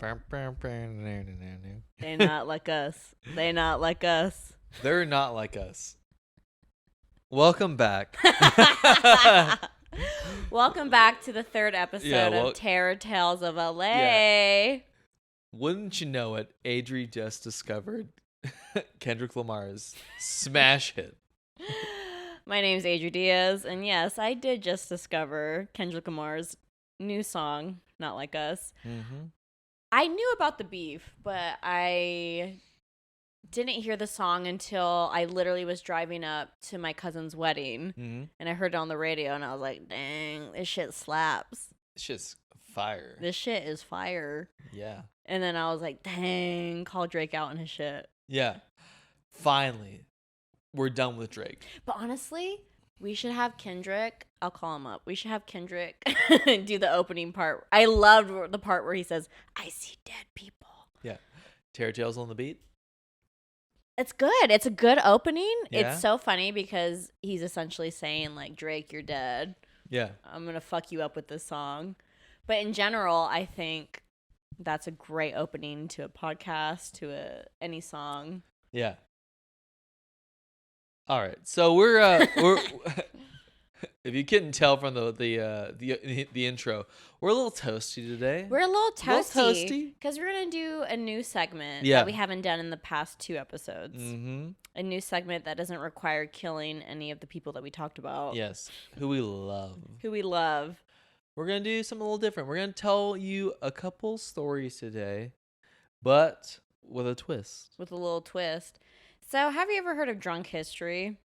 They not like us. They not like us. They're not like us. Welcome back. Welcome back to the third episode well- of Terror Tales of LA. Wouldn't you know it, Adri just discovered Kendrick Lamar's smash hit. My name's Adri Diaz, and yes, I did just discover Kendrick Lamar's new song, Not Like Us. Mm-hmm. I knew about the beef, but I didn't hear the song until I literally was driving up to my cousin's wedding, Mm-hmm. and I heard it on the radio, and I was like, dang, this shit slaps. It's just fire. This shit is fire. Yeah. And then I was like, dang, call Drake out on his shit. Yeah. Finally, we're done with Drake. But honestly, we should have Kendrick. I'll call him up. We should have Kendrick do the opening part. I loved the part where he says, I see dead people. Yeah. Terror Tales on the beat. It's good. It's a good opening. Yeah. It's so funny because he's essentially saying, like, Drake, you're dead. Yeah. I'm going to fuck you up with this song. But in general, I think that's a great opening to a podcast, to any song. Yeah. All right. So we're if you couldn't tell from the intro, we're a little toasty today. We're a little toasty. toasty. Because we're going to do a new segment Yeah. that we haven't done in the past 2 episodes. Mm-hmm. A new segment that doesn't require killing any of the people that we talked about. Yes. Who we love. Who we love. We're gonna do something a little different. We're gonna tell you a couple stories today, but with a twist. With a little twist. So, have you ever heard of drunk history?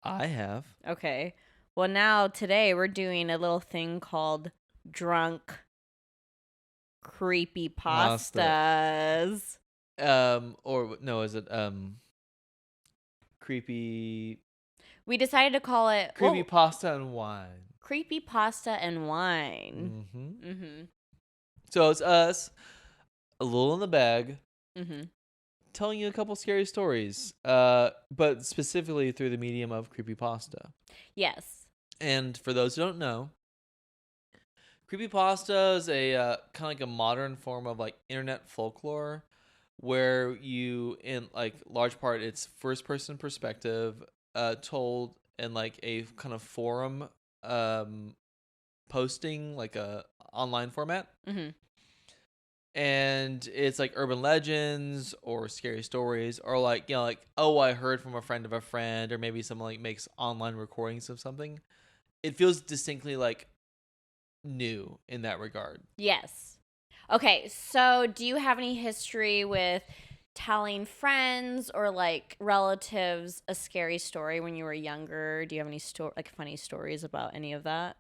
I have. Okay. Well, now today we're doing a little thing called drunk creepy pastas. Or no, is it creepy We decided to call it creepy pasta and wine. creepy pasta and wine. Mm-hmm. Mm-hmm. So it's us, a little in the bag, Mm-hmm. telling you a couple scary stories, but specifically through the medium of creepypasta. Yes. And for those who don't know, creepypasta is a kind of like a modern form of like internet folklore, where you, in like large part, it's first person perspective, told in like a kind of forum, posting, like a online format. Mm-hmm. And it's like urban legends or scary stories, or like, you know, like, oh, I heard from a friend of a friend, or maybe someone like makes online recordings of something. It feels distinctly like new in that regard. Yes. Okay, so do you have any history with telling friends or like relatives a scary story when you were younger? Do you have any like funny stories about any of that?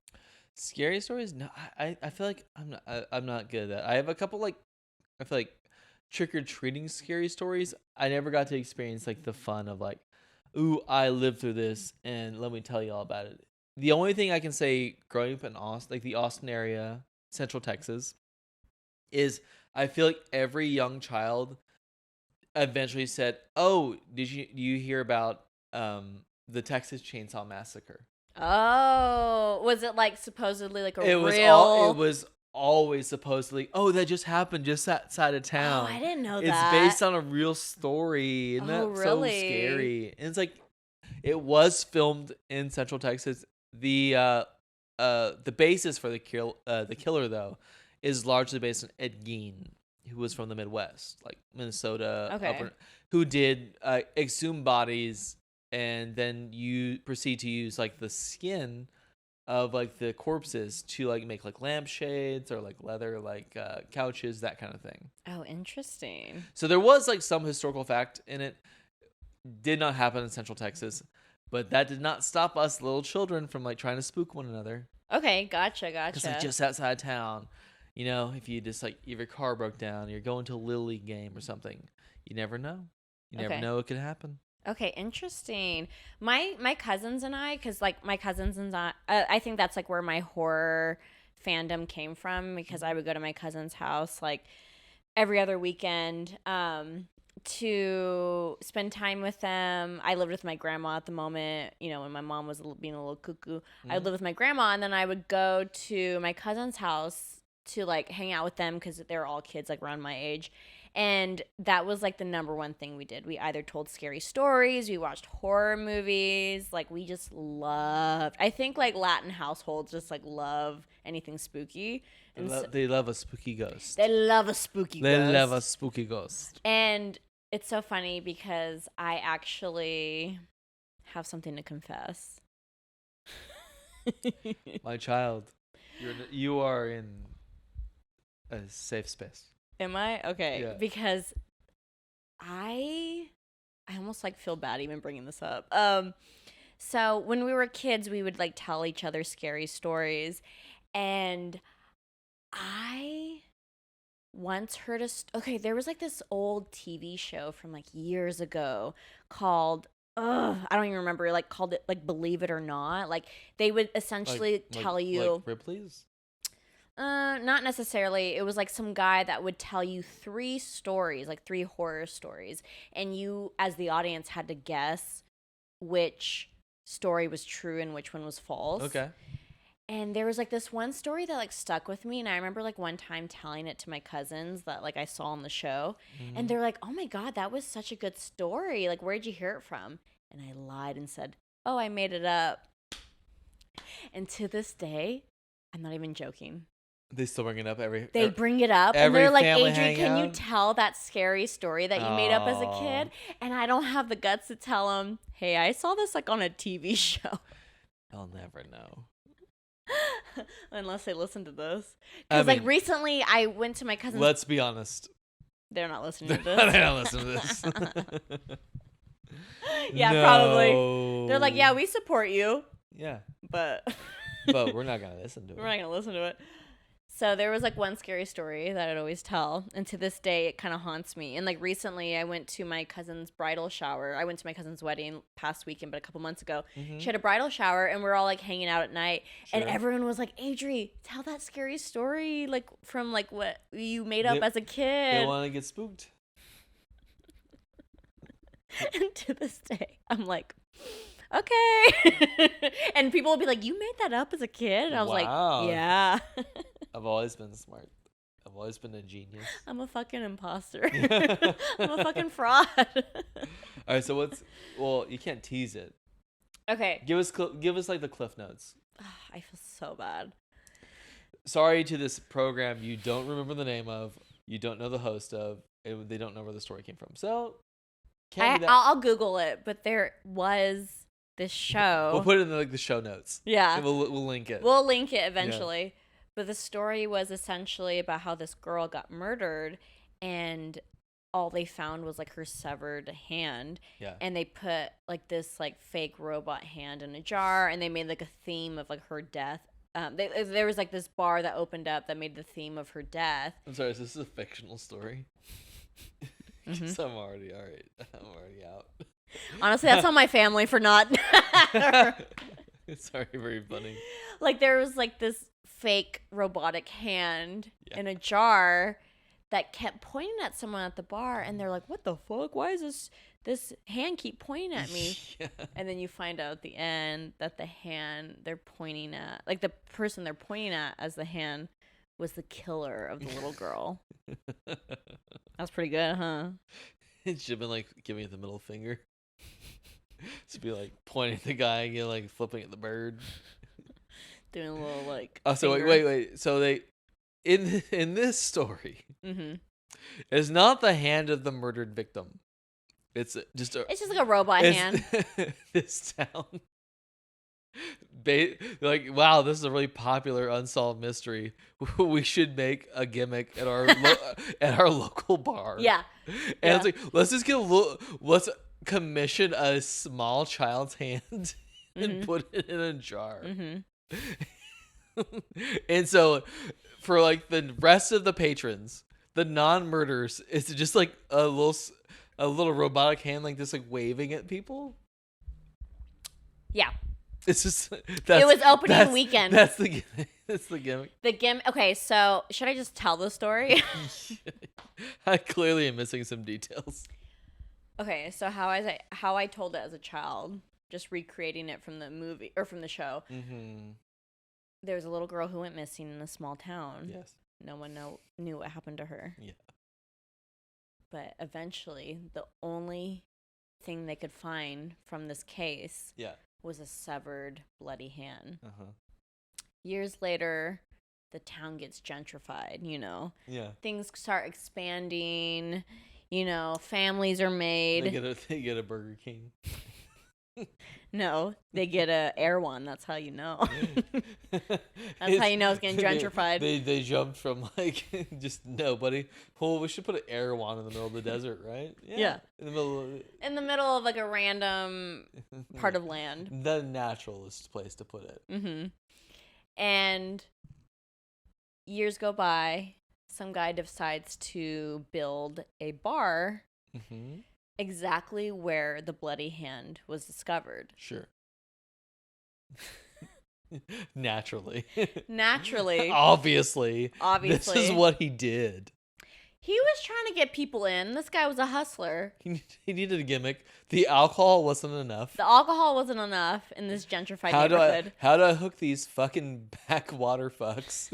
Scary stories? No, I feel like I'm not good at that. I have a couple like, I feel like trick or treating scary stories. I never got to experience like the fun of like, ooh, I lived through this and let me tell you all about it. The only thing I can say growing up in Austin, like the Austin area, Central Texas, is I feel like every young child eventually said, "Oh, do you hear about the Texas Chainsaw Massacre?" Oh, was it like supposedly like a It real? was always supposedly, oh, that just happened just outside of town. Oh, I didn't know It's that. based on a real story. Isn't Oh, that so really? scary? And it's like, it was filmed in Central Texas. The basis for the killer though is largely based on Ed Gein, who was from the Midwest, like Minnesota, Okay. who did exhume bodies and then you proceed to use like the skin of like the corpses to like make like lampshades or like leather like couches, that kind of thing. Oh, interesting. So there was like some historical fact in it. Did not happen in Central Texas, but that did not stop us little children from like trying to spook one another. Okay, gotcha. Because like just outside town, you know, if you just like, if your car broke down, you're going to a Little League game or something, you never know. You never Okay. know what could happen. Okay, interesting. My cousins and I, because like my cousins and I think that's like where my horror fandom came from, because I would go to my cousin's house like every other weekend to spend time with them. I lived with my grandma at the moment, you know, when my mom was being a little cuckoo. I lived with my grandma, and then I would go to my cousin's house to like hang out with them because they're all kids like around my age. And that was like the number one thing we did. We either told scary stories, we watched horror movies, like we just loved. I think like Latin households just like love anything spooky. And They love a spooky ghost. they love a spooky They ghost. love a spooky ghost. And it's so funny because I actually have something to confess. My child, you are in a safe space. Am I? Okay. Yeah. Because I almost like feel bad even bringing this up. So when we were kids, we would like tell each other scary stories, and I once heard okay, there was like this old TV show from like years ago called I don't even remember, like called it like Believe It or Not. Like they would essentially tell you like Ripley's. not necessarily. It was like some guy that would tell you 3 stories, like 3 horror stories, and you as the audience had to guess which story was true and which one was false. Okay. And there was like this one story that like stuck with me, and I remember like one time telling it to my cousins that like I saw on the show, and they're like, "Oh my god, that was such a good story. Like, where'd you hear it from?" And I lied and said, "Oh, I made it up." And to this day, I'm not even joking. They still bring it up every. They bring it up, and every they're like, family "Adrian, can you hangout? tell that scary story that you made up as a Aw. kid?" And I don't have the guts to tell them, "Hey, I saw this like on a TV show." I'll never know. Unless they listen to this. I Because, like, mean, recently I went to my cousin's. Let's be honest. They're not listening They to this. don't listen to this. Yeah, probably. They're like, yeah, No. we support you, Yeah, but but we're not gonna listen to it. we're not going to listen to it. So there was, like, one scary story that I'd always tell. And to this day, it kind of haunts me. And, like, recently I went to my cousin's bridal shower. I went to my cousin's wedding past weekend, but a couple months ago. Mhm. She had a bridal shower, and we're all, like, hanging out at night. And Sure. everyone was like, Adri, tell that scary story, like, from, like, what you made up They- as a kid. They want to get spooked. And to this day, I'm like, okay. And people will be like, you made that up as a kid? And I was Wow. like, yeah. I've always been smart. I've always been a genius. I'm a fucking imposter. I'm a fucking fraud. All right, so what's? Well, you can't tease it. Okay. Give us like the cliff notes. I feel so bad. Sorry to this program you don't remember the name of, you don't know the host of, and they don't know where the story came from. So, can't be that. I'll Google it, but there was this show. We'll put it in like the show notes. Yeah. And we'll link it. We'll link it eventually. But the story was essentially about how this girl got murdered, and all they found was like her severed hand. Yeah. And they put like this like fake robot hand in a jar, and they made like a theme of like her death. There was like this bar that opened up that made the theme of her death. I'm sorry, is this a fictional story? Because I'm already all right. I'm already out. Honestly, that's on my family for not. It's already very funny. Like there was like this fake robotic hand Yeah. in a jar that kept pointing at someone at the bar, and they're like, "What the fuck? Why is this hand keep pointing at me?" Yeah. And then you find out at the end that the hand they're pointing at, like the person they're pointing at as the hand, was the killer of the little girl. That's pretty good, huh? It should have been like giving it the middle finger. To be like pointing at the guy and like flipping at the bird. Doing a little like. Oh, so wait. So they in this story, Mm-hmm. it's not the hand of the murdered victim. It's just It's just like a robot hand. This town. Like, wow, this is a really popular unsolved mystery. We should make a gimmick at our at our local bar. Yeah. And it's like, let's just let's commission a small child's hand and put it in a jar. Mm-hmm. And so for like the rest of the patrons, the non-murders, it's just like a little robotic hand like this, like waving at people. Yeah. It's just It was opening weekend. That's the gimmick. That's the gimmick. Okay, so should I just tell the story? I clearly am missing some details. Okay, so how I told it as a child, just recreating it from the movie or from the show. Mm-hmm. There was a little girl who went missing in a small town. Yes. No one knew what happened to her. Yeah. But eventually, the only thing they could find from this case Yeah. was a severed, bloody hand. Uh-huh. Years later, the town gets gentrified, Yeah. Things start expanding, families are made. They get a Burger King. No, they get a Erewhon. That's how you know. That's how you know it's getting gentrified. They jumped from like just nobody. Well, we should put an Erewhon in the middle of the desert, right? Yeah. In the middle of In the middle of like a random part of land. the naturalist place to put it. Mm-hmm. And years go by. Some guy decides to build a bar Mm-hmm. exactly where the bloody hand was discovered. Sure. Naturally. Naturally. Obviously. Obviously. This is what he did. He was trying to get people in. This guy was a hustler. He needed a gimmick. The alcohol wasn't enough. The alcohol wasn't enough in this gentrified How neighborhood. do I hook these fucking backwater fucks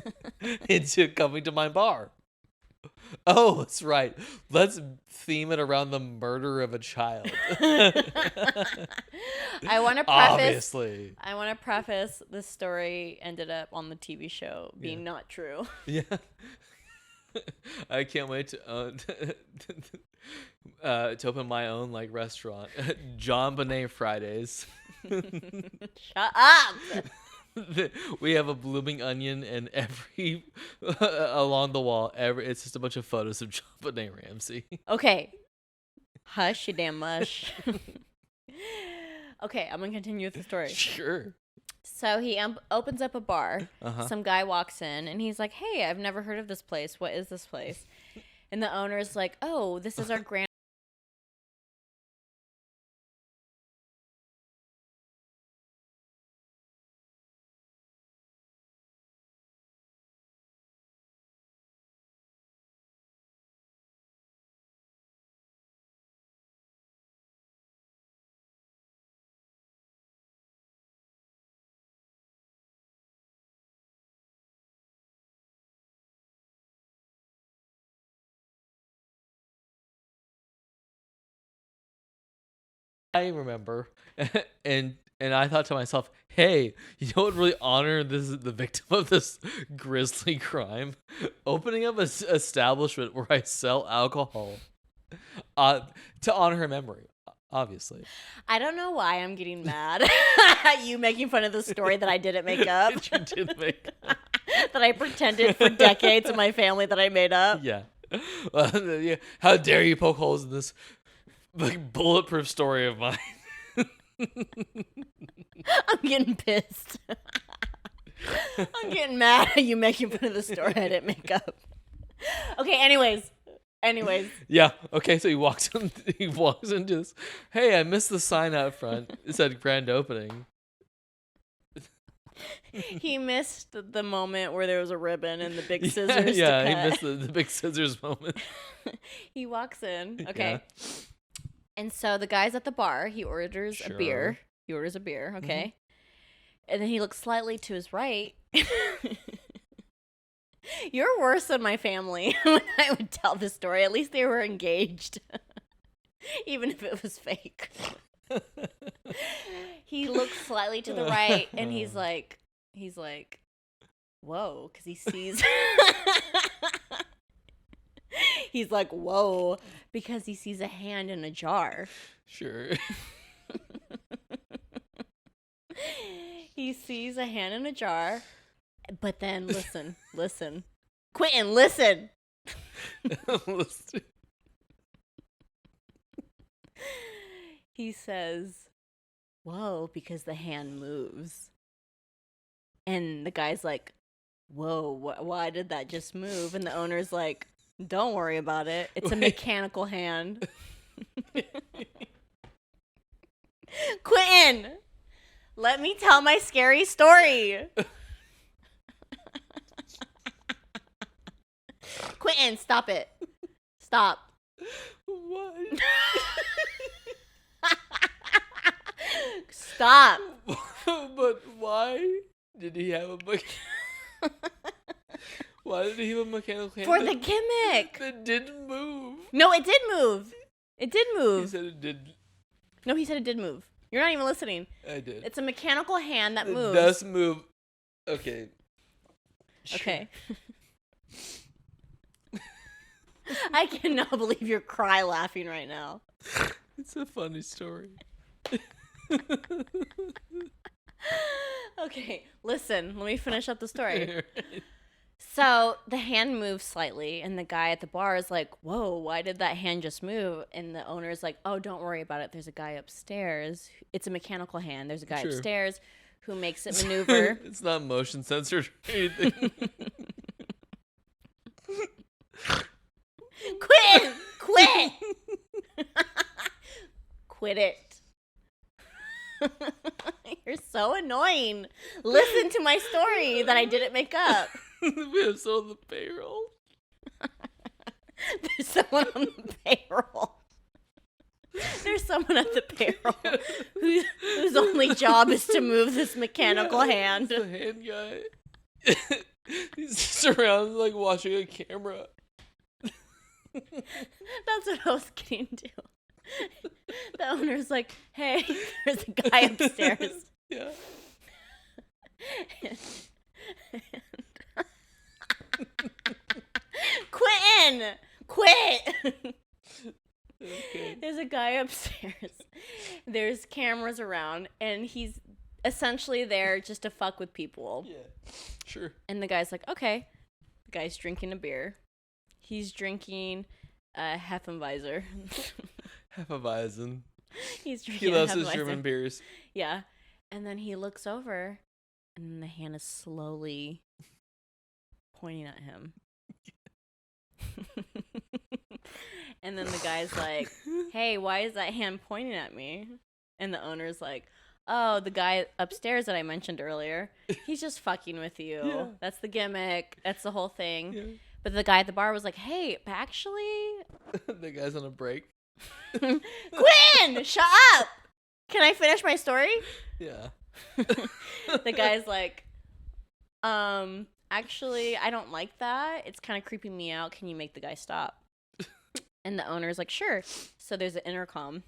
into coming to my bar? Oh, that's right. Let's theme it around the murder of a child. I want to Obviously. preface this story ended up on the TV show being not true. Yeah. I can't wait to open my own like restaurant, John Bonet Fridays. Shut up. We have a blooming onion and every along the wall. It's just a bunch of photos of John Bonet Ramsey. Okay. Hush, you damn mush. Okay, I'm going to continue with the story. Sure. So he opens up a bar. Uh-huh. Some guy walks in and he's like, "Hey, I've never heard of this place. What is this place?" And the owner's like, "Oh, this is our grand." I remember, and I thought to myself, "Hey, you know what would really honor the victim of this grisly crime? Opening up an establishment where I sell alcohol, to honor her memory, obviously." I don't know why I'm getting mad at you making fun of the story that I didn't make up. You did make up. That I pretended for decades in my family that I made up. Yeah. Yeah. How dare you poke holes in this like bulletproof story of mine? I'm getting pissed. I'm getting mad at you making fun of the story I didn't make up. Okay, anyways. Yeah. Okay. So he walks into this. Hey, I missed the sign out front. It said grand opening. He missed the moment where there was a ribbon and the big scissors. Yeah, to he cut. missed the big scissors moment. He walks in. Okay. Yeah. And so the guy's at the bar. He orders a beer. Sure. He orders a beer. Okay. And then he looks slightly to his right. You're worse than my family when I would tell this story. At least they were engaged. Even if it was fake. He looks slightly to the right and he's like, whoa, because he sees. He's like, whoa, because he sees a hand in a jar. Sure. He sees a hand in a jar, but then listen. Quentin, listen. He says, whoa, because the hand moves. And the guy's like, whoa, why did that just move? And the owner's like, don't worry about it. It's a mechanical hand. Quentin, let me tell my scary story. Quentin, stop it. Stop. What? Stop. But why did he have a Why did he have a mechanical hand? For the gimmick. That didn't move. No, it did move. It did He move. said it did. No, he said it did move. You're not even listening. I did. It's a mechanical hand that It moves. does move. Okay. Okay. I cannot believe you're cry laughing right now. It's a funny story. Okay, listen, let me finish up the story. So the hand moves slightly, and the guy at the bar is like, whoa, why did that hand just move? And the owner is like, oh, don't worry about it. There's a guy upstairs. It's a mechanical hand. There's a guy Sure. upstairs who makes it maneuver. It's not motion censored or anything. Quit! Quit! Quit it. You're so annoying. Listen to my story that I didn't make up. We have someone on the payroll. There's someone on the payroll. There's someone at the payroll whose only job is to move this mechanical hand. It's the hand guy. He's surrounded like watching a camera. That's what I was getting to. The owner's like, hey, there's a guy upstairs. Yeah. Quit! Quit! Okay. There's a guy upstairs. There's cameras around, and he's essentially there just to fuck with people. Yeah. Sure. And the guy's like, okay. The guy's drinking a beer. He's drinking a Hefeweizen. Hefeweizen. He's drinking He loves a his Hefeweizen. German beers. Yeah. And then he looks over, and the hand is slowly pointing at him. And then the guy's like, hey, why is that hand pointing at me? And the owner's like, oh, the guy upstairs that I mentioned earlier, he's just fucking with you. Yeah. That's the gimmick. That's the whole thing. Yeah. But the guy at the bar was like, hey, actually, The guy's on a break. Quinn, shut up. Can I finish my story? Yeah. The guy's like, actually, I don't like that. It's kind of creeping me out. Can you make the guy stop? And the owner's like, sure. So there's an intercom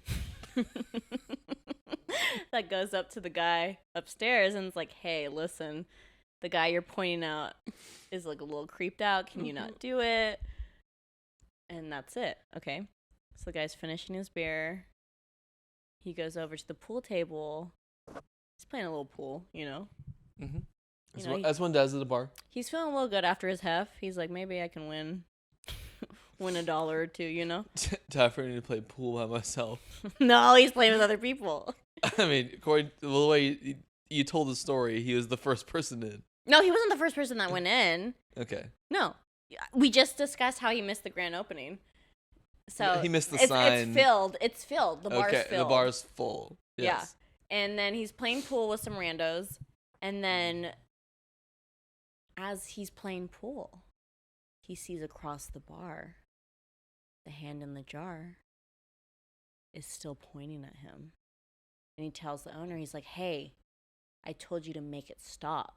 that goes up to the guy upstairs and it's like, hey, listen, the guy you're pointing out is like a little creeped out. Can you not do it? And that's it. Okay. So the guy's finishing his beer. He goes over to the pool table. He's playing a little pool, you know. Mm-hmm. You know, As one does at a bar. He's feeling a little good after his hef. He's like, maybe I can win $1 or $2, you know? Time for me to play pool by myself. No, he's playing with other people. I mean, according to the way you told the story, he was the first person in. No, he wasn't the first person that went in. Okay. No. We just discussed how he missed the grand opening. So He missed the it's sign. filled. It's filled. The bar's Okay, filled. the bar's full. Yes. Yeah. And then he's playing pool with some randos. And then as he's playing pool, he sees across the bar the hand in the jar is still pointing at him. And he tells the owner, he's like, hey, I told you to make it stop.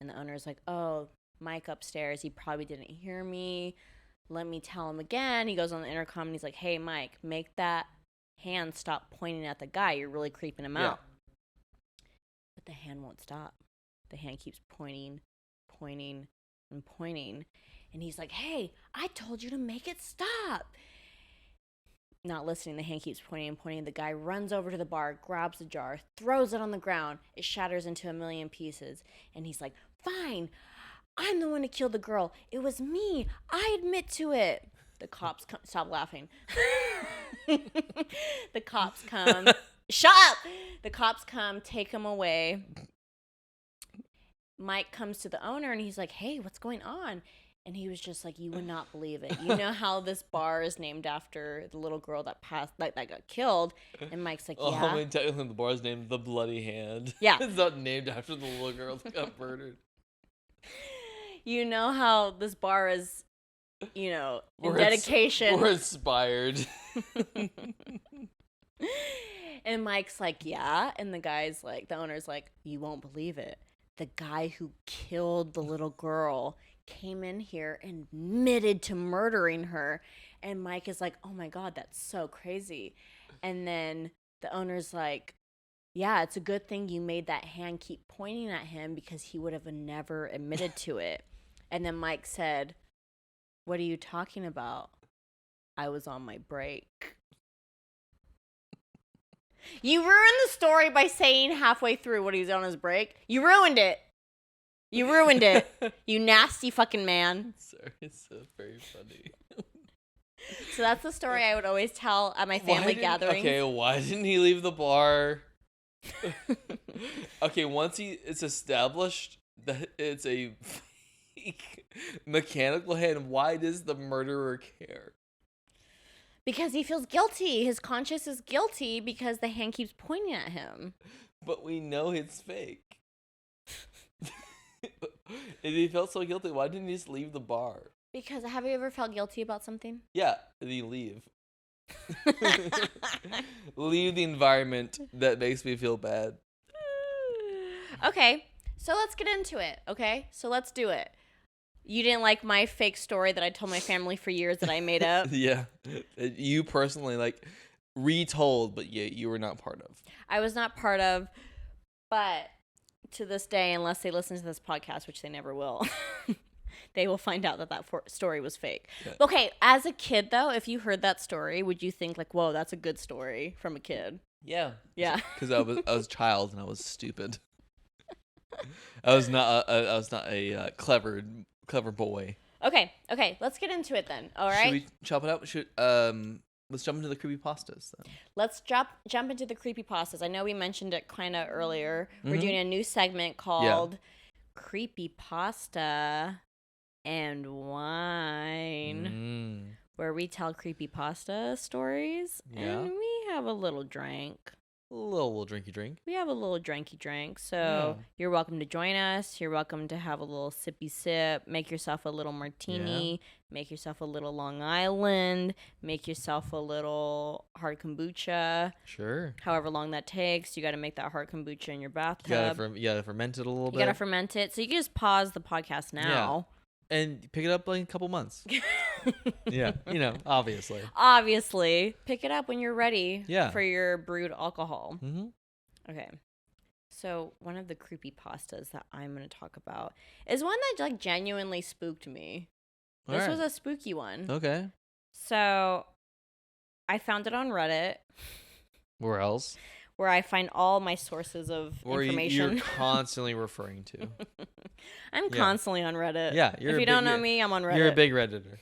And the owner's like, oh, Mike upstairs, he probably didn't hear me. Let me tell him again. He goes on the intercom and he's like, hey, Mike, make that hand stop pointing at the guy. You're really creeping him out. But the hand won't stop. The hand keeps pointing, and pointing. And he's like, hey, I told you to make it stop. Not listening, the hand keeps pointing and pointing. The guy runs over to the bar, grabs the jar, throws it on the ground. It shatters into a million pieces. And he's like, fine, I'm the one who killed the girl. It was me. I admit to it. The cops come. Stop laughing. The cops come. Shut up! The cops come, take him away. Mike comes to the owner and he's like, hey, what's going on? And he was just like, you would not believe it. You know how this bar is named after the little girl that passed, that got killed? And Mike's like, yeah. I mean, technically the bar's named The Bloody Hand. Yeah. It's not named after the little girl that got murdered. You know how this bar is, you know, in We're dedication. We're inspired. And Mike's like, yeah. And the guy's like, the owner's like, you won't believe it. The guy who killed the little girl came in here and admitted to murdering her. And Mike is like, oh my God, that's so crazy. And then the owner's like, yeah, it's a good thing you made that hand keep pointing at him because he would have never admitted to it. And then Mike said, what are you talking about? I was on my break. You ruined the story by saying halfway through what he was on his break. You ruined it. You ruined it. You nasty fucking man. Sorry, it's so very funny. So that's the story I would always tell at my family gatherings. Okay, why didn't he leave the bar? Okay, once it's established that it's a fake mechanical hand, why does the murderer care? Because he feels guilty. His conscience is guilty because the hand keeps pointing at him. But we know it's fake. If he felt so guilty, why didn't he just leave the bar? Because have you ever felt guilty about something? Yeah, then you leave. Leave the environment that makes me feel bad. Okay, so let's get into it, okay? So let's do it. You didn't like my fake story that I told my family for years that I made up? Yeah. You personally, like, retold, but yeah, you were not part of. I was not part of, but to this day, unless they listen to this podcast, which they never will, they will find out that story was fake. Yeah. Okay, as a kid, though, if you heard that story, would you think, like, whoa, that's a good story from a kid? Yeah. Yeah. Because I was a child and I was stupid. I was not a clever boy. Okay, let's get into it then. All right. Should we chop it up? Let's jump into the creepypastas then. Let's jump into the creepypastas. I know we mentioned it kind of earlier. Mm-hmm. We're doing a new segment called Creepypasta and Wine, where we tell creepypasta stories and we have a little drink. A little drinky drink. We have a little drinky drink. So you're welcome to join us. You're welcome to have a little sippy sip. Make yourself a little martini. Yeah. Make yourself a little Long Island. Make yourself a little hard kombucha. Sure. However long that takes. You got to make that hard kombucha in your bathtub. You got to ferment it a little bit. You got to ferment it. So you can just pause the podcast now. Yeah. And pick it up like in a couple months. Yeah, obviously. Obviously. Pick it up when you're ready for your brewed alcohol. Mm-hmm. Okay. So one of the creepypastas that I'm going to talk about is one that like genuinely spooked me. This was a spooky one. Okay. So I found it on Reddit. Where else? Where I find all my sources of information. You're constantly referring to. I'm constantly on Reddit. Yeah, if you don't know me, I'm on Reddit. You're a big Redditor.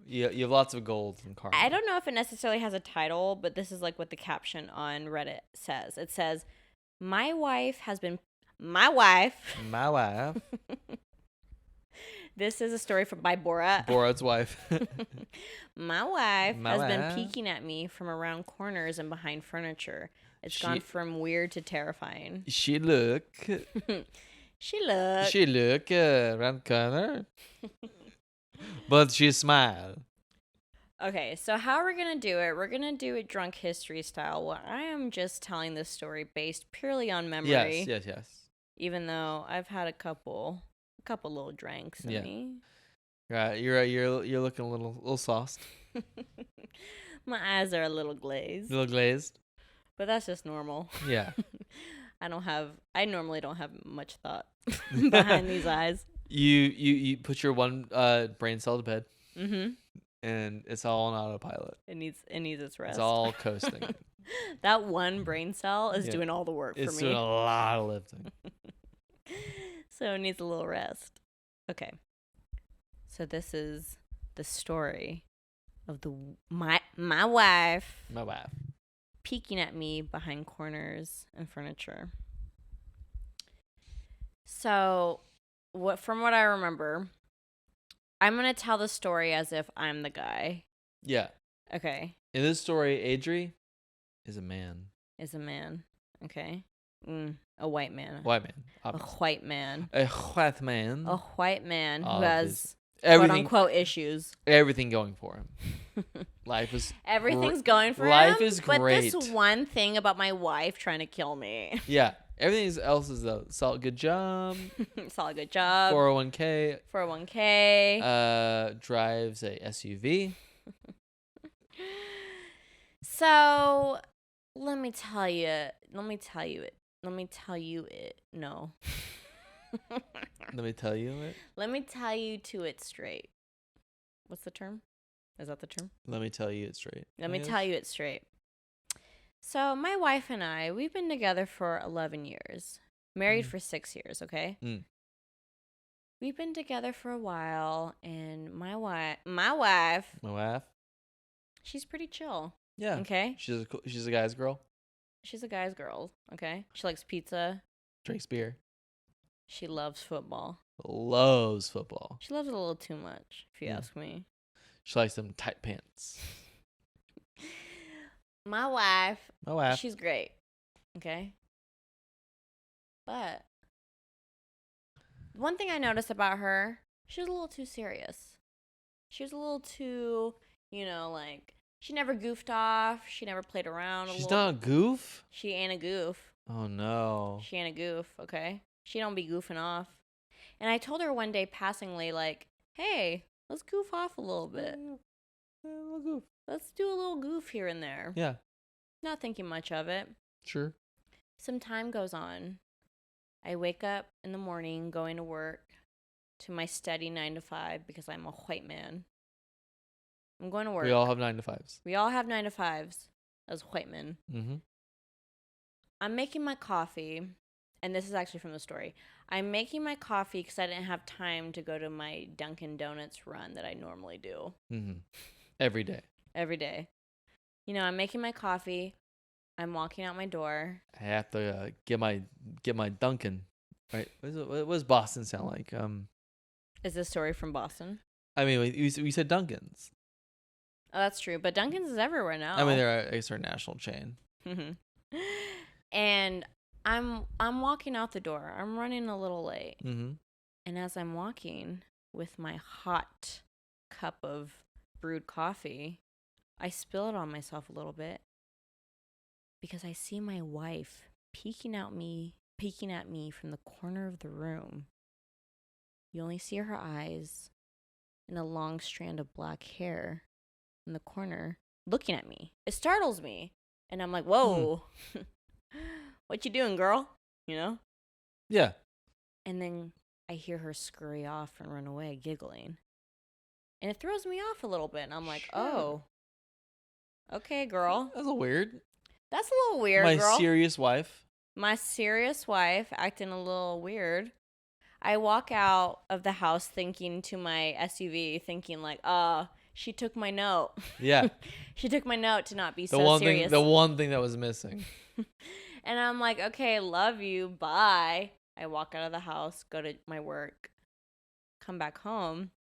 You have lots of gold and karma. I don't know if it necessarily has a title, but this is like what the caption on Reddit says. It says, My wife. This is a story by Borat. Borat's wife. My wife has been peeking at me from around corners and behind furniture. It's gone from weird to terrifying. She look around corner. But she smile. Okay, so how are we going to do it? We're going to do it drunk history style. Well, I am just telling this story based purely on memory. Yes. Even though I've had a couple little drinks in me. Right, you're looking a little sauced. My eyes are a little glazed. But that's just normal. Yeah. I normally don't have much thought behind these eyes. You put your one brain cell to bed. Mm-hmm. And it's all on autopilot. It needs its rest. It's all coasting. That one brain cell is doing all the work for me. It's doing a lot of lifting. So it needs a little rest. Okay. So this is the story of my wife. My wife. Peeking at me behind corners and furniture. So, from what I remember, I'm going to tell the story as if I'm the guy. Yeah. Okay. In this story, Adri is a man. Okay. A white man. Obviously. A white man. A white man. A white man who has quote-unquote issues. Everything going for him. Everything's going for him. Life is great. But this one thing about my wife trying to kill me. Yeah. Everything else is a solid good job. Solid good job. 401k. 401k. Drives a SUV. So let me tell you it. No. Let me tell you it. Let me tell you to it straight. What's the term? Is that the term? Let me tell you it straight. Let me tell you it straight. So my wife and I, we've been together for 11 years. Married for 6 years, okay? We've been together for a while, and my wife, she's pretty chill. Yeah. Okay? She's a guy's girl. She's a guy's girl, okay? She likes pizza. Drinks beer. She loves football. Loves football. She loves it a little too much, if you ask me. She likes them tight pants. My wife, Oh, she's great, okay? But one thing I noticed about her, she was a little too serious. She was a little too, like, she never goofed off. She never played around. She's not a goof? She ain't a goof. Oh, no. She ain't a goof, okay? She don't be goofing off. And I told her one day passingly, like, hey, let's goof off a little bit. A little goof. Let's do a little goof here and there. Yeah. Not thinking much of it. Sure. Some time goes on. I wake up in the morning going to work to my steady 9 to 5 because I'm a white man. I'm going to work. We all have 9 to 5s. We all have 9 to 5s as white men. Mm-hmm. I'm making my coffee, and this is actually from the story. I'm making my coffee because I didn't have time to go to my Dunkin' Donuts run that I normally do. Mm-hmm. Every day. Every day. I'm making my coffee. I'm walking out my door. I have to get my Dunkin'. Right? What does Boston sound like? Is this story from Boston? I mean, we said Dunkin's. Oh, that's true. But Dunkin's is everywhere now. I mean, they're a national chain. And I'm walking out the door. I'm running a little late. Mm-hmm. And as I'm walking with my hot cup of brewed coffee, I spill it on myself a little bit because I see my wife peeking at me from the corner of the room. You only see her eyes and a long strand of black hair in the corner looking at me. It startles me. And I'm like, whoa, what you doing, girl? Yeah. And then I hear her scurry off and run away, giggling. And it throws me off a little bit. And I'm like, oh, okay, girl. That's a weird. That's a little weird, My girl. serious wife. My serious wife acting a little weird. I walk out of the house thinking to my SUV, thinking like, she took my note. Yeah. She took my note to not be The serious. one thing that was missing. And I'm like, okay, love you. Bye. I walk out of the house, go to my work, come back home.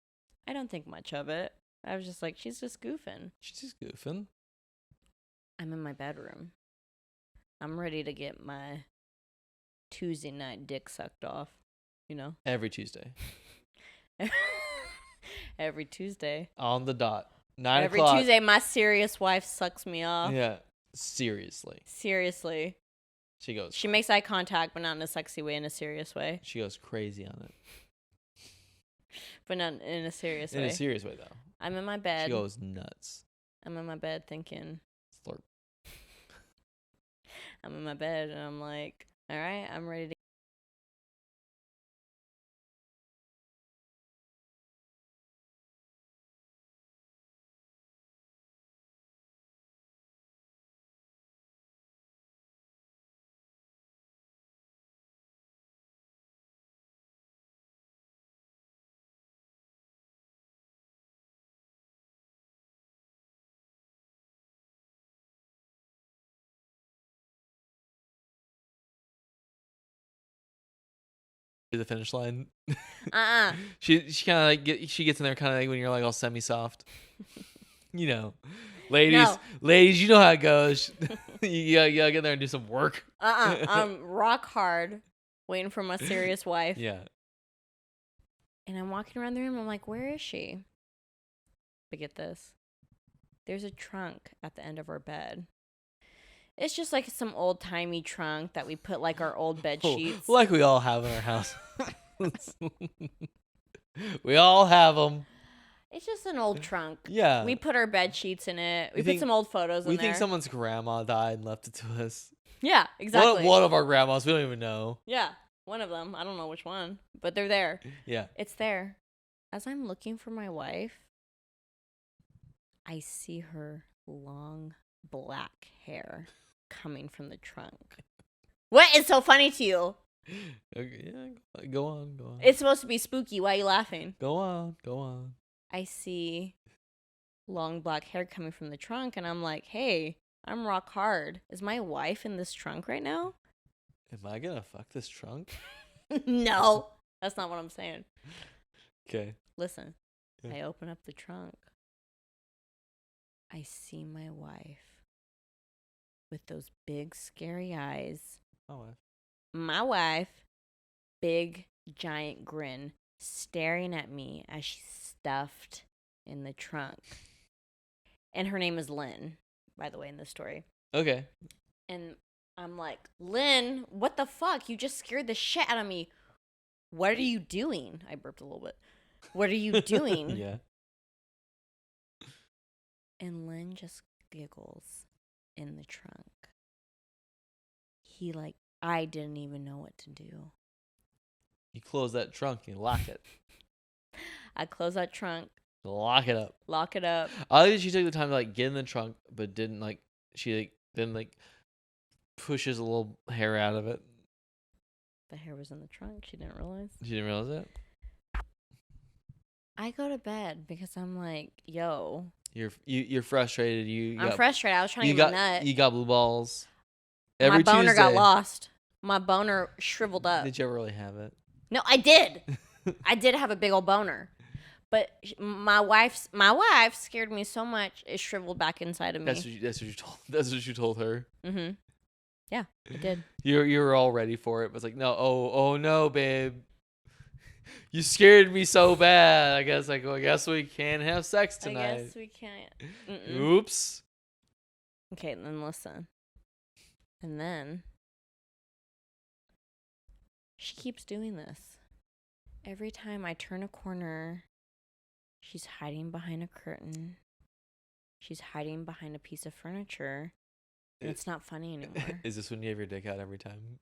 I don't think much of it. I was just like, she's just goofing. She's just goofing. I'm in my bedroom. I'm ready to get my Tuesday night dick sucked off, Every Tuesday. Every Tuesday. On the dot. 9 Every o'clock. Tuesday, my serious wife sucks me off. Yeah. Seriously. She makes eye contact, but not in a sexy way, in a serious way. She goes crazy on it. But not in a serious way. In a serious way, though. I'm in my bed. She goes nuts. I'm in my bed thinking. Slurp. I'm in my bed, and I'm like, all right, I'm ready to. The finish line. Uh-uh. She kind of like she gets in there kind of like when you're like all semi-soft. Ladies, you know how it goes. you gotta get in there and do some work. I'm rock hard, waiting for my serious wife. Yeah. And I'm walking around the room. I'm like, where is she? But get this. There's a trunk at the end of our bed. It's just like some old timey trunk that we put like our old bed sheets. Like we all have in our house. We all have them. It's just an old trunk. Yeah. We put our bed sheets in it. We We put think- some old photos in We there. think someone's grandma died and left it to us. Yeah, exactly. One of our grandmas. We don't even know. Yeah, one of them. I don't know which one, but they're there. Yeah. It's there. As I'm looking for my wife, I see her long black hair coming from the trunk. What is so funny to you? Okay, yeah. Go on. Go on. It's supposed to be spooky. Why are you laughing? Go on. Go on. I see long black hair coming from the trunk, and I'm like, hey, I'm rock hard. Is my wife in this trunk right now? Am I gonna fuck this trunk? No, that's not what I'm saying. Okay. Listen, Yeah. I open up the trunk. I see my wife with those big, scary eyes. Oh, well. My wife, big, giant grin, staring at me as she's stuffed in the trunk. And her name is Lynn, by the way, in this story. Okay. And I'm like, Lynn, what the fuck? You just scared the shit out of me. What are you doing? I burped a little bit. What are you doing? Yeah. And Lynn just giggles in the trunk. I didn't even know what to do. You close that trunk and lock it. I close that trunk, Lock it up. lock it up. I like that she took the time to like get in the trunk, but didn't like. She like then like pushes a little hair out of it. The hair was in the trunk. She didn't realize. She didn't realize it. I go to bed because I'm like, yo, You're frustrated. I'm frustrated. I was trying to You get got my nut. you got blue balls. My boner got Tuesday- lost. My boner shriveled up. Did you ever really have it? No, I did. I did have a big old boner. But my wife scared me so much it shriveled back inside of me. That's what you told her. Mm-hmm. Yeah, I did. You were all ready for it. But it's like, no, oh no, babe. You scared me so bad. I guess we can't have sex I tonight. guess we can't. Mm-mm. Oops. Okay, then listen. And then she keeps doing this. Every time I turn a corner, she's hiding behind a curtain. She's hiding behind a piece of furniture. And it's not funny anymore. Is this when you have your dick out every time?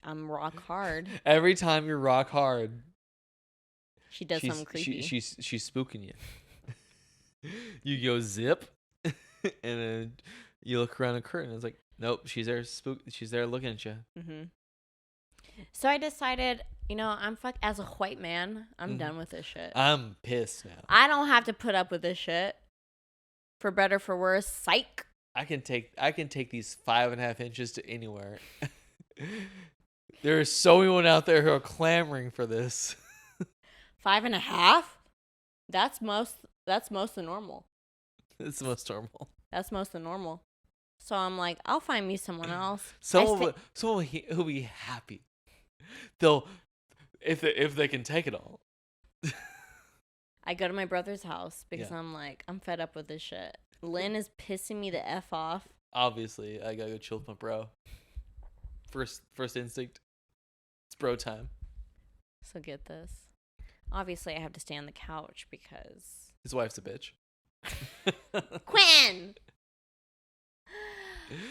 I'm rock hard. Every time you're rock hard. She does something creepy. She's spooking you. You go zip, and then you look around a curtain. It's like, nope, she's there. She's there looking at you. Mm-hmm. So I decided, as a white man, I'm Mhm. done with this shit. I'm pissed now. I don't have to put up with this shit. For better, for worse, psych. I can take these 5.5 inches to anywhere. There is so many out there who are clamoring for this. 5.5? That's most the normal. It's the most normal. That's most the normal. So I'm like, I'll find me someone else. Someone who'll be happy. They'll if they can take it all. I go to my brother's house because Yeah. I'm like, I'm fed up with this shit. Lynn is pissing me the F off. Obviously, I gotta go chill with my bro. First instinct. It's bro time. So get this. Obviously, I have to stay on the couch because His wife's a bitch. Quinn.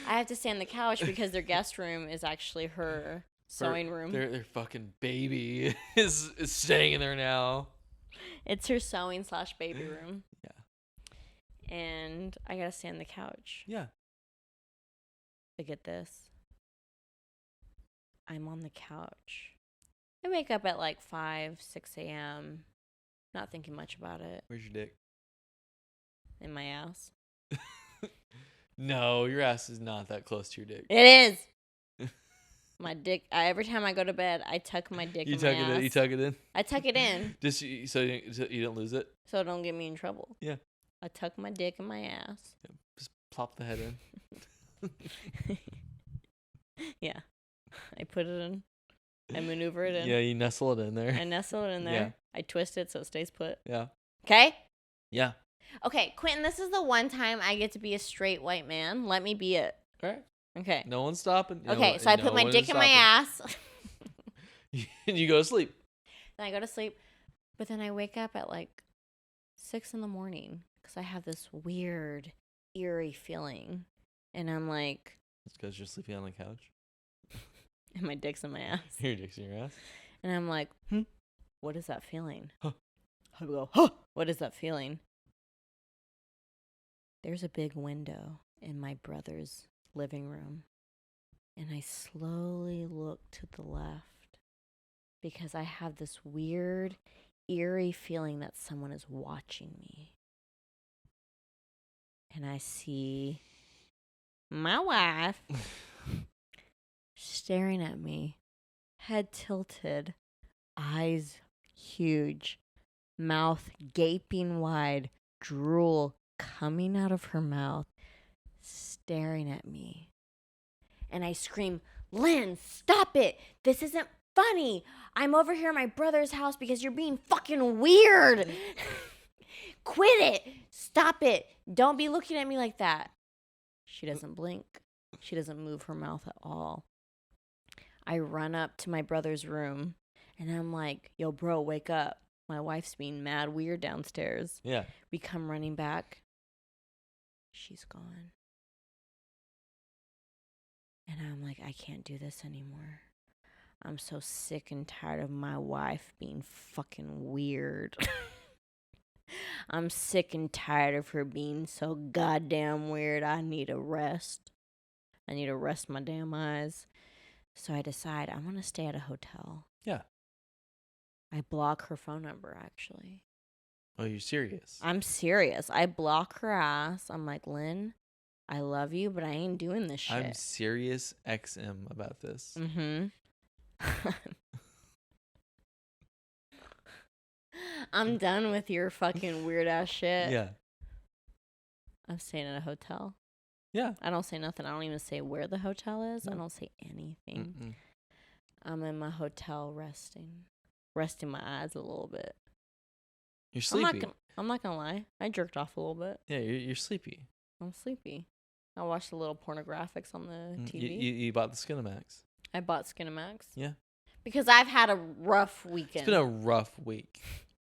I have to stay on the couch because their guest room is actually her sewing room. Their fucking baby is staying in there now. It's her sewing / baby room. Yeah. And I gotta stay on the couch. Yeah. But get this. I'm on the couch. I wake up at like 5, 6 a.m. Not thinking much about it. Where's your dick? In my ass. No, your ass is not that close to your dick. It is. My dick. Every time I go to bed, I tuck my dick You in tuck my it ass. in. You tuck it in. I tuck it in Just so you don't lose it. so it don't get me in trouble. Yeah. I tuck my dick in my ass. Just plop the head in. Yeah. I put it in. I maneuver it in. Yeah, you nestle it in there. I nestle it in there. Yeah. I twist it so it stays put. Yeah. Okay? Yeah. Okay, Quentin, this is the one time I get to be a straight white man. Let me be it. All right. Okay. No one's stopping. Okay, so I put my dick in my ass. And you go to sleep. Then I go to sleep. But then I wake up at like 6 in the morning because I have this weird, eerie feeling. And I'm like, It's because you're sleeping on the couch. and my dick's in my ass. Your dick's in your ass. And I'm like, what is that feeling? Huh. I go, huh, what is that feeling? There's a big window in my brother's living room. And I slowly look to the left because I have this weird, eerie feeling that someone is watching me. And I see my wife staring at me, head tilted, eyes huge, mouth gaping wide, drool coming out of her mouth, staring at me. And I scream, Lynn, stop it. This isn't funny. I'm over here at my brother's house because you're being fucking weird. Quit it. Stop it. Don't be looking at me like that. She doesn't blink. She doesn't move her mouth at all. I run up to my brother's room and I'm like, yo, bro, wake up. My wife's being mad weird downstairs. Yeah. We come running back. She's gone. And I'm like, I can't do this anymore. I'm so sick and tired of my wife being fucking weird. I'm sick and tired of her being so goddamn weird. I need a rest. I need to rest my damn eyes. So I decide I'm going to stay at a hotel. Yeah. I block her phone number, actually. Oh, you're serious? I'm serious. I block her ass. I'm like, Lynn, I love you, but I ain't doing this shit. I'm serious XM about this. Mm-hmm. I'm done with your fucking weird ass shit. Yeah. I'm staying at a hotel. Yeah. I don't say nothing. I don't even say where the hotel is. No. I don't say anything. Mm-mm. I'm in my hotel resting my eyes a little bit. You're sleepy. I'm not gonna lie. I jerked off a little bit. Yeah, you're sleepy. I'm sleepy. I watched the little pornographics on the TV. You bought the Skinamax. I bought Skinamax. Yeah. Because I've had a rough weekend. It's been a rough week.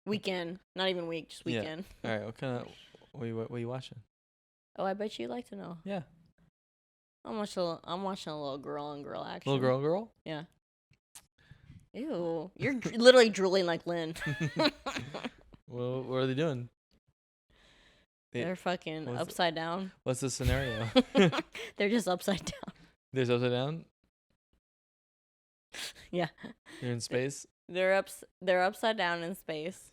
Weekend. Not even week, just Yeah. weekend. All right. What are you watching? Oh, I bet you'd like to know. Yeah. I'm watching a little girl on girl action. Little girl? Yeah. Ew. You're literally drooling like Lynn. Well, what are they doing? They're fucking what's upside down. What's the scenario? They're just upside down. There's upside down? Yeah. They're in space? They're upside down in space.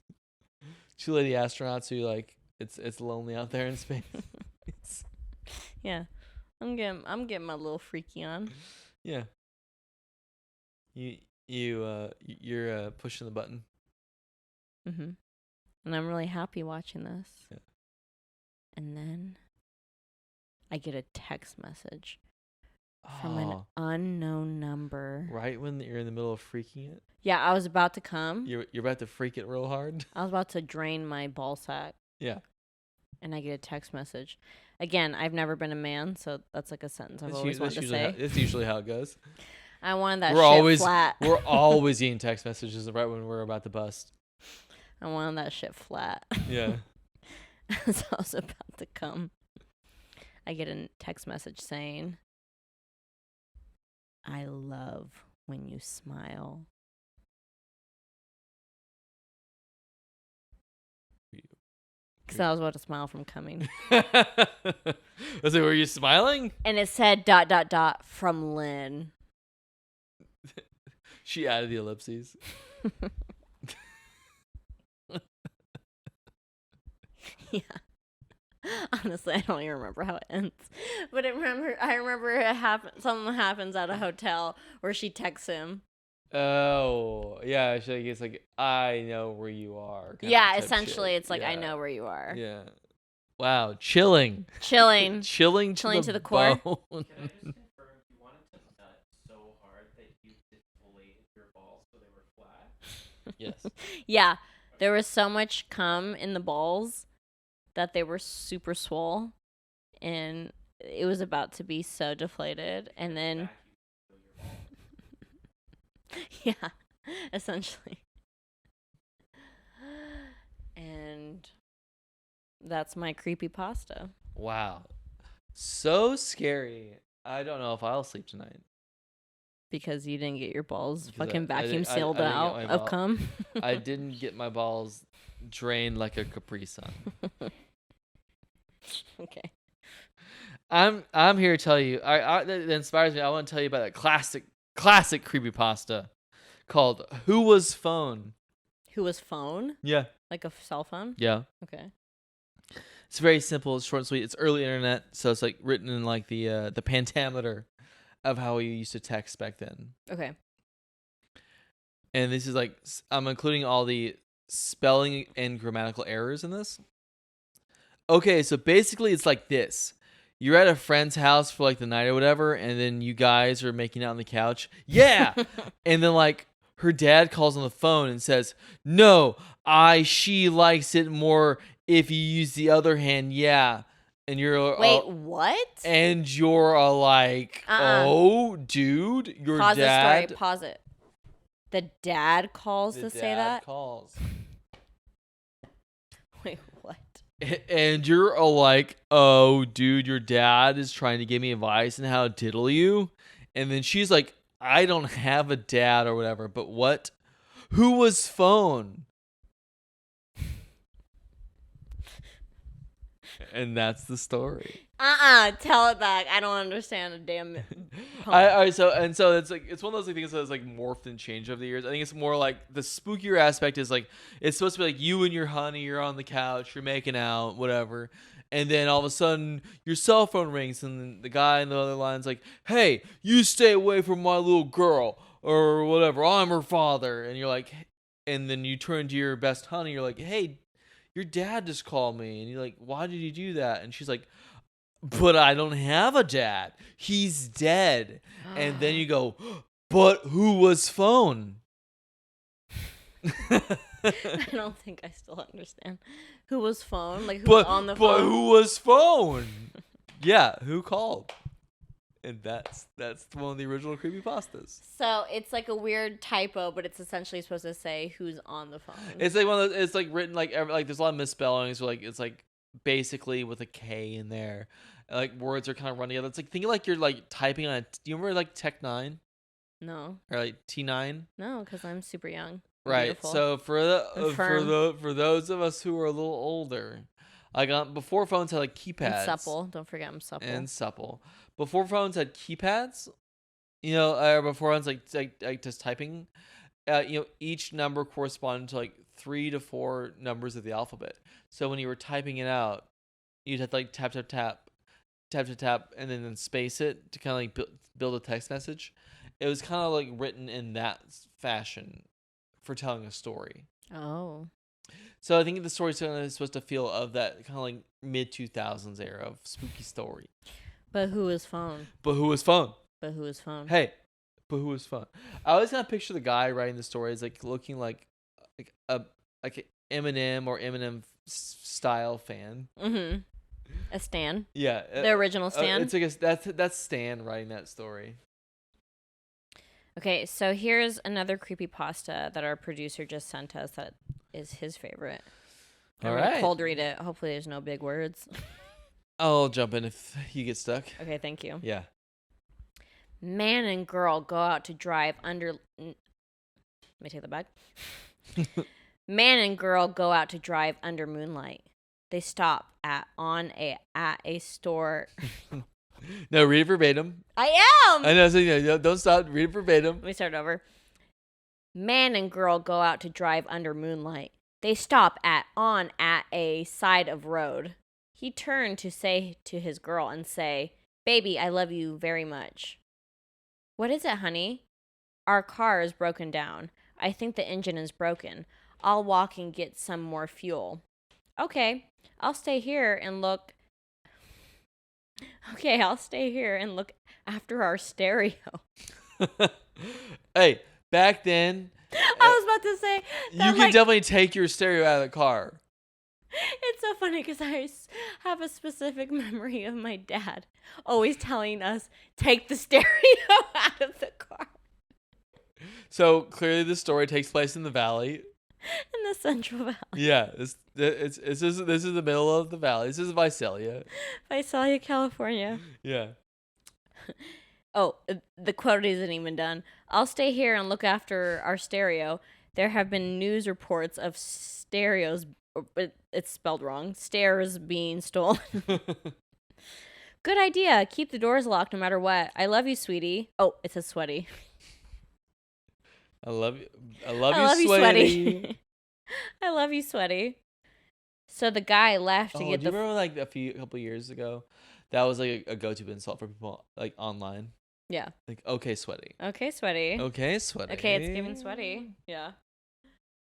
Two lady astronauts who it's lonely out there in space. Yeah. I'm getting my little freaky on. Yeah. You're pushing the button. Mhm. And I'm really happy watching this. Yeah. And then I get a text message from an unknown number. Right when you're in the middle of freaking it. Yeah, I was about to come. You're about to freak it real hard. I was about to drain my ball sack. Yeah. And I get a text message. Again, I've never been a man, so that's like a sentence I've always wanted to say. That's usually how it goes. I wanted that shit flat. We're always getting text messages right when we're about to bust. I wanted that shit flat. Yeah. So I was about to come. I get a text message saying, I love when you smile. Because I was about to smile from coming. I was like, were you smiling? And it said ... from Lynn. She added the ellipses. Yeah. Honestly, I don't even remember how it ends. But I remember something happens at a hotel where she texts him. Oh, yeah. It's like, I know where you are. Yeah, essentially, it's like, yeah. I know where you are. Yeah. Wow. Chilling. Chilling. Chilling to the core. bone. Can I just confirm you wanted to nut so hard that you deflated your balls so they were flat? Yes. Yeah. There was so much cum in the balls that they were super swole. And it was about to be so deflated, and then yeah, essentially. And that's my creepy pasta. Wow. So scary. I don't know if I'll sleep tonight. Because you didn't get your balls Because fucking I vacuum didn't- I sealed didn't get out my of ball- cum. I didn't get my balls drained like a Capri Sun. Okay. I'm here to tell you. That inspires me. I want to tell you about a classic creepypasta called "Who Was Phone." Who was phone? Yeah. Like a cell phone? Yeah. Okay. It's very simple. It's short and sweet. It's early internet, so it's like written in like the pentameter of how we used to text back then. Okay. And this is like I'm including all the spelling and grammatical errors in this. Okay, so basically it's like this. You're at a friend's house for like the night or whatever, and then you guys are making out on the couch. Yeah. And then like her dad calls on the phone and says, "No, she likes it more if you use the other hand." Yeah. And you're Wait, what? and you're like, "Oh, dude, your Pause dad." the story. Pause it. The dad calls The to say dad that? calls. Wait, what? And you're all like, "Oh, dude, your dad is trying to give me advice on how to diddle you." And then she's like, "I don't have a dad or whatever, but what? Who was phone?" And that's the story. Tell it back. I don't understand a damn. So it's like it's one of those things that's like morphed and changed over the years. I think it's more like the spookier aspect is like it's supposed to be like you and your honey, you're on the couch, you're making out, whatever, and then all of a sudden your cell phone rings and then the guy in the other line's like, "Hey, you stay away from my little girl," or whatever. "I'm her father," and you're like, and then you turn to your best honey, you're like, "Hey, your dad just called me," and you're like, "Why did you do that?" And she's like, "But I don't have a dad. He's dead." And then you go, "But who was phone?" I don't think I still understand. Who was phone? Like who was on the phone? But who was phone? Yeah, who called? And that's one of the original creepypastas. So it's like a weird typo, but it's essentially supposed to say who's on the phone. It's like one of those, it's like written like there's a lot of misspellings, or like it's like basically with a K in there. Like words are kind of running together. It's like thinking like you're like typing on do you remember like Tech 9 No, or like T9? no, because I'm super young. Right. Beautiful. So for those of us who are a little older, like before phones had like keypads and supple. Don't forget I'm supple. and supple. Before phones had keypads, before phones like just typing, each number corresponded to like 3 to 4 numbers of the alphabet. So when you were typing it out, you'd have to like tap tap tap, tap tap tap, and then space it to kind of like build a text message. It was kind of like written in that fashion for telling a story. Oh. So I think the story is supposed to feel of that kind of like mid 2000s era of spooky story. But who is phone? But who was phone? But who is phone? Hey, but who was phone? I always kind of picture the guy writing the story as like looking like an Eminem or Eminem style fan. Mm-hmm. A Stan. Yeah, The original Stan. It's like that's Stan writing that story. Okay, so here's another creepypasta that our producer just sent us that is his favorite. I'm All gonna right. cold read it. Hopefully there's no big words. I'll jump in if you get stuck. Okay, thank you. Yeah. Man and girl go out to drive under. Let me take that back. Man and girl go out to drive under moonlight. They stop at a store. No, read it verbatim. I am. I know. So don't stop. Read it verbatim. Let me start over. Man and girl go out to drive under moonlight. They stop at a side of road. He turned to say to his girl and say, "Baby, I love you very much." "What is it, honey?" "Our car is broken down. I think the engine is broken. I'll walk and get some more fuel." Okay, I'll stay here and look after our stereo. Hey, back then, I was about to say you that, can definitely take your stereo out of the car. It's so funny because have a specific memory of my dad always telling us, take the stereo out of the car So clearly, the story takes place in the valley. in the Central Valley. Yeah, this is the middle of the valley. This is Visalia. Visalia, California. Yeah. Oh, the quote isn't even done. I'll stay here and look after our stereo. There have been news reports of stereos, but it's spelled wrong, stairs being stolen. Good idea. Keep the doors locked no matter what. I love you, sweetie. Oh, it says sweaty. I love you. I love you, sweaty. I love you, sweaty. So the guy left to Oh, get do you remember like couple years ago, that was like a go-to insult for people like online. Yeah. Like, okay, sweaty. Okay, sweaty. Okay, sweaty. Okay, it's giving sweaty. Yeah.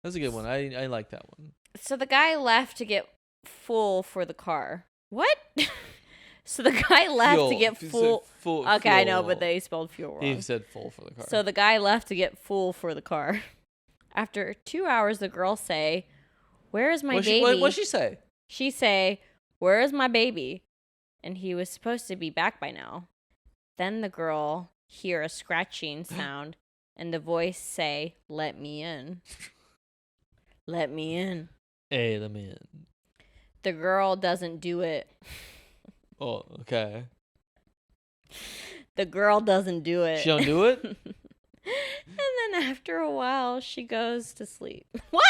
That's a good one. I like that one. So the guy left to get full for the car. What? So the guy left to get He said full. full. Okay, I know, fuel. but they spelled fuel wrong. He said full for the car. So the guy left to get full for the car. After 2 hours, the girl say, "Where is my baby?" What'd she say? She say, "Where is my baby?" And he was supposed to be back by now. Then the girl hear a scratching sound, and the voice say, "Let me in. Let me in." Hey, let me in. The girl doesn't do it. Oh, okay. The girl doesn't do it. She don't do it? And then after a while, she goes to sleep. What?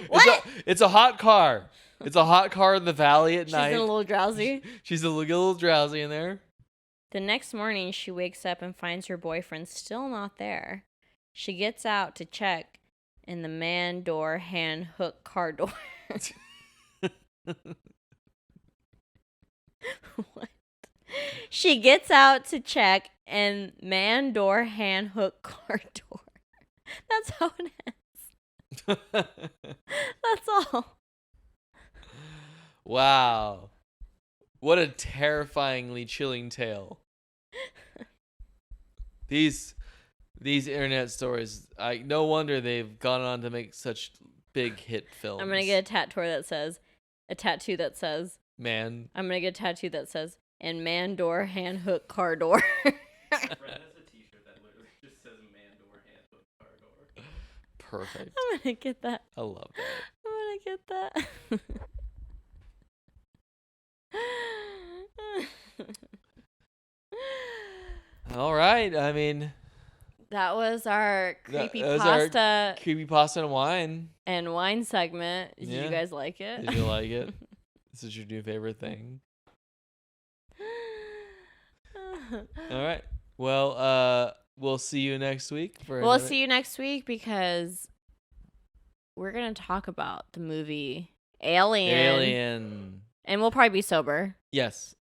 What? It's a hot car. It's a hot car in the valley at She's night. a little drowsy. She's a little drowsy in there. The next morning, she wakes up and finds her boyfriend still not there. She gets out to check in the man door hand hook car door. What? She gets out to check and man door hand hook car door. That's how it ends. That's all. Wow. What a terrifyingly chilling tale. These internet stories, no wonder they've gone on to make such big hit films. I'm gonna get a tattoo that says Man. I'm gonna get a tattoo that says and man door hand hook car door. Red has a t-shirt that literally just says man door, hand hook, car door. Perfect. I'm gonna get that. I love that. I'm gonna get that. All right. I mean, That was our That creepy was our pasta creepypasta and wine. and wine segment. Did Yeah. you guys like it? Did you like it? This is your new favorite thing. All right. Well, we'll see you next week. We'll see you next week because we're gonna talk about the movie Alien. And we'll probably be sober. Yes.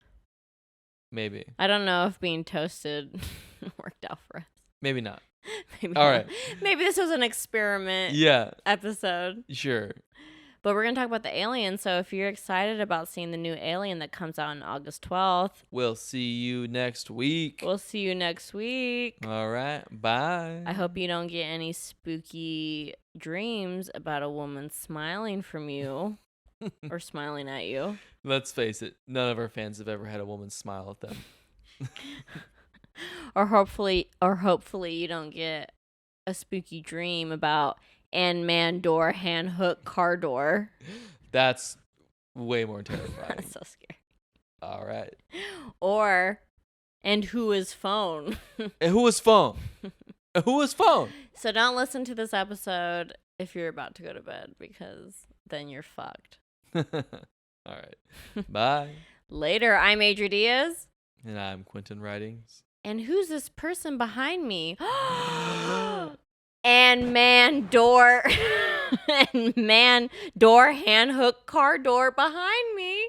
Maybe. I don't know if being toasted worked out for us. Maybe not. Maybe All not. right. Maybe this was an experiment Yeah. episode. Sure. But we're going to talk about the Alien. So if you're excited about seeing the new Alien that comes out on August 12th, We'll see you next week. we'll see you next week. All right. Bye. I hope you don't get any spooky dreams about a woman smiling from you or smiling at you. Let's face it. None of our fans have ever had a woman smile at them. Or hopefully you don't get a spooky dream about and man door hand hook car door. That's way more terrifying. That's so scary. All right. Or and who is phone? And who was phone? And who was phone? So don't listen to this episode if you're about to go to bed because then you're fucked. All right. Bye. Later, I'm Adria Diaz. And I'm Quentin Ridings. And who's this person behind me? And man door and man door hand hook car door behind me.